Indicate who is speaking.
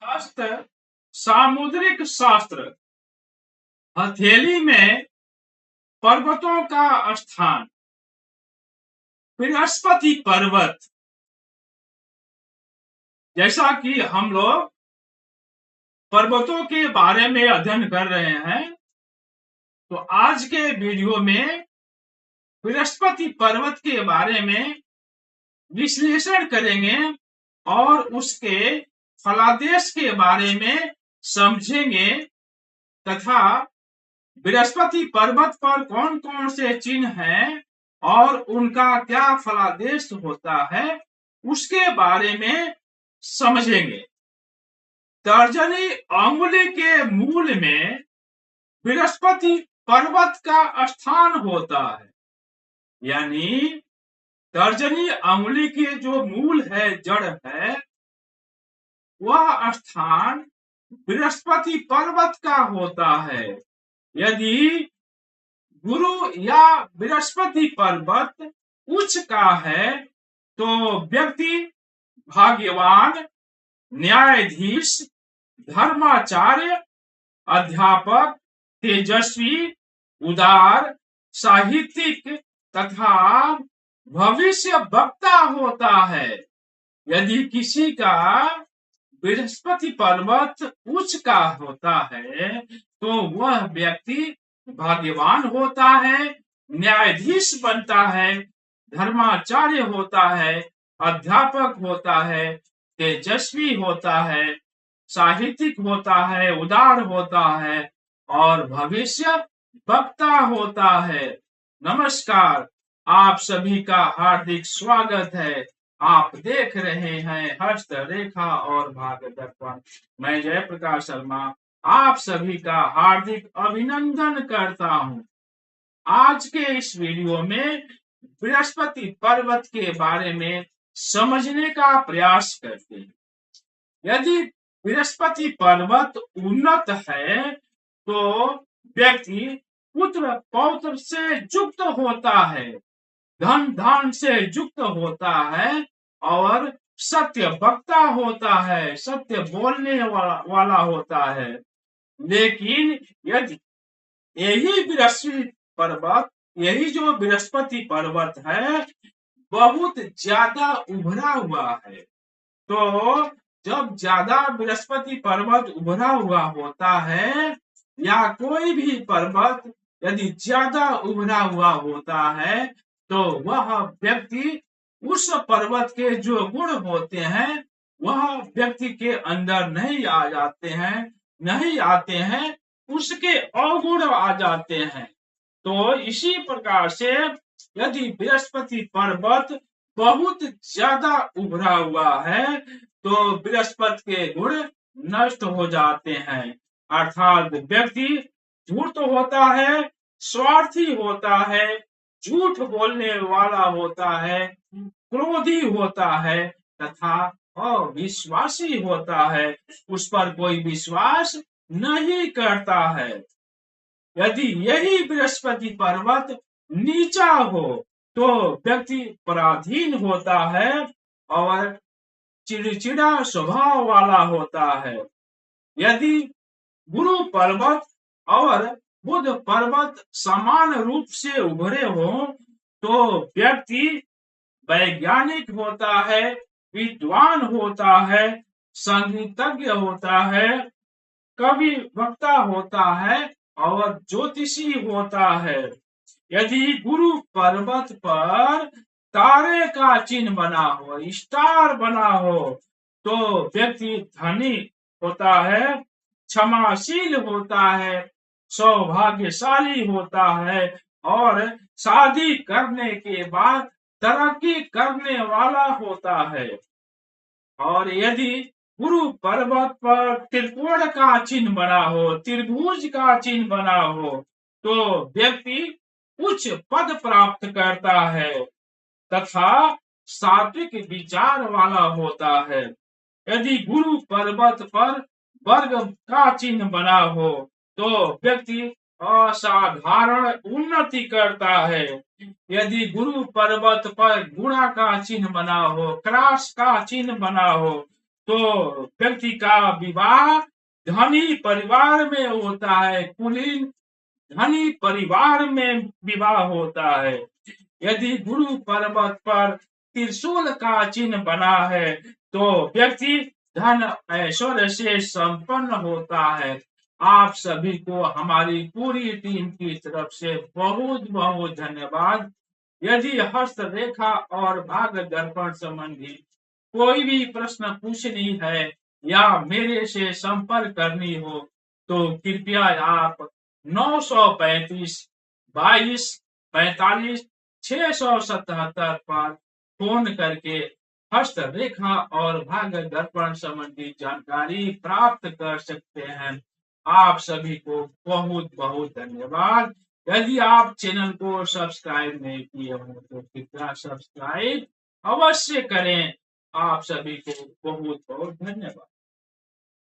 Speaker 1: हस्त सामुद्रिक शास्त्र हथेली में पर्वतों का स्थान बृहस्पति पर्वत। जैसा कि हम लोग पर्वतों के बारे में अध्ययन कर रहे हैं, तो आज के वीडियो में बृहस्पति पर्वत के बारे में विश्लेषण करेंगे और उसके फलादेश के बारे में समझेंगे तथा बृहस्पति पर्वत पर कौन कौन से चिन्ह हैं और उनका क्या फलादेश होता है उसके बारे में समझेंगे। तर्जनी अंगुली के मूल में बृहस्पति पर्वत का स्थान होता है, यानी तर्जनी अंगुली के जो मूल है, जड़ है, वह स्थान बृहस्पति पर्वत का होता है। यदि गुरु या बृहस्पति पर्वत उच्च का है तो व्यक्ति भाग्यवान, न्यायाधीश, धर्माचार्य, अध्यापक, तेजस्वी, उदार, साहित्यिक तथा भविष्य वक्ता होता है। यदि किसी का बृहस्पति पर्वत उच्च का होता है तो वह व्यक्ति भाग्यवान होता है, न्यायाधीश बनता है, धर्माचार्य होता है, अध्यापक होता है, तेजस्वी होता है, साहित्यिक होता है, उदार होता है और भविष्य वक्ता होता है। नमस्कार, आप सभी का हार्दिक स्वागत है। आप देख रहे हैं हस्त रेखा और भाग्य दर्पण। मैं जयप्रकाश शर्मा आप सभी का हार्दिक अभिनंदन करता हूं। आज के इस वीडियो में बृहस्पति पर्वत के बारे में समझने का प्रयास करते हैं। यदि बृहस्पति पर्वत उन्नत है तो व्यक्ति पुत्र पौत्र से युक्त होता है, धन धान से युक्त होता है और सत्य वक्ता होता है, सत्य बोलने वाला होता है। लेकिन यदि यही जो बृहस्पति पर्वत है बहुत ज्यादा उभरा हुआ है, तो जब ज्यादा बृहस्पति पर्वत उभरा हुआ होता है या कोई भी पर्वत यदि ज्यादा उभरा हुआ होता है तो वह व्यक्ति उस पर्वत के जो गुण होते हैं वह व्यक्ति के अंदर नहीं आते हैं, उसके अवगुण आ जाते हैं। तो इसी प्रकार से यदि बृहस्पति पर्वत बहुत ज्यादा उभरा हुआ है तो बृहस्पति के गुण नष्ट हो जाते हैं, अर्थात व्यक्ति धूर्त होता है, स्वार्थी होता है, झूठ बोलने वाला होता है, क्रोधी होता है तथा अविश्वासी होता है, उस पर कोई विश्वास नहीं करता है। यदि यही बृहस्पति पर्वत नीचा हो तो व्यक्ति पराधीन होता है और चिड़चिड़ा स्वभाव वाला होता है। यदि गुरु पर्वत और बुध पर्वत समान रूप से उभरे हो तो व्यक्ति वैज्ञानिक होता है, विद्वान होता है, संगीतज्ञ होता है, कवि वक्ता होता है और ज्योतिषी होता है। यदि गुरु पर्वत पर तारे का चिन्ह बना हो, स्टार बना हो, तो व्यक्ति धनी होता है, क्षमाशील होता है, सौभाग्यशाली होता है और शादी करने के बाद तरक्की करने वाला होता है। और यदि गुरु पर्वत पर त्रिकोण का चिन्ह बना हो, त्रिभुज का चिन्ह बना हो, तो व्यक्ति उच्च पद प्राप्त करता है तथा सात्विक विचार वाला होता है। यदि गुरु पर्वत पर वर्ग का चिन्ह बना हो तो व्यक्ति असाधारण उन्नति करता है। यदि गुरु पर्वत पर गुणा का चिन्ह बना हो, क्रास का चिन्ह बना हो तो व्यक्ति का विवाह धनी परिवार में होता है, कुलीन धनी परिवार में विवाह होता है। यदि गुरु पर्वत पर त्रिशूल का चिन्ह बना है तो व्यक्ति धन ऐश्वर्य से संपन्न होता है। आप सभी को हमारी पूरी टीम की तरफ से बहुत बहुत धन्यवाद। यदि हस्तरेखा और भाग दर्पण संबंधी कोई भी प्रश्न पूछनी है या मेरे से संपर्क करनी हो तो कृपया आप 935 22 45 677 पर फोन करके हस्तरेखा और भाग दर्पण संबंधी जानकारी प्राप्त कर सकते हैं। आप सभी को बहुत बहुत धन्यवाद। यदि आप चैनल को सब्सक्राइब नहीं किए हो तो कृपया सब्सक्राइब अवश्य करें। आप सभी को बहुत बहुत धन्यवाद।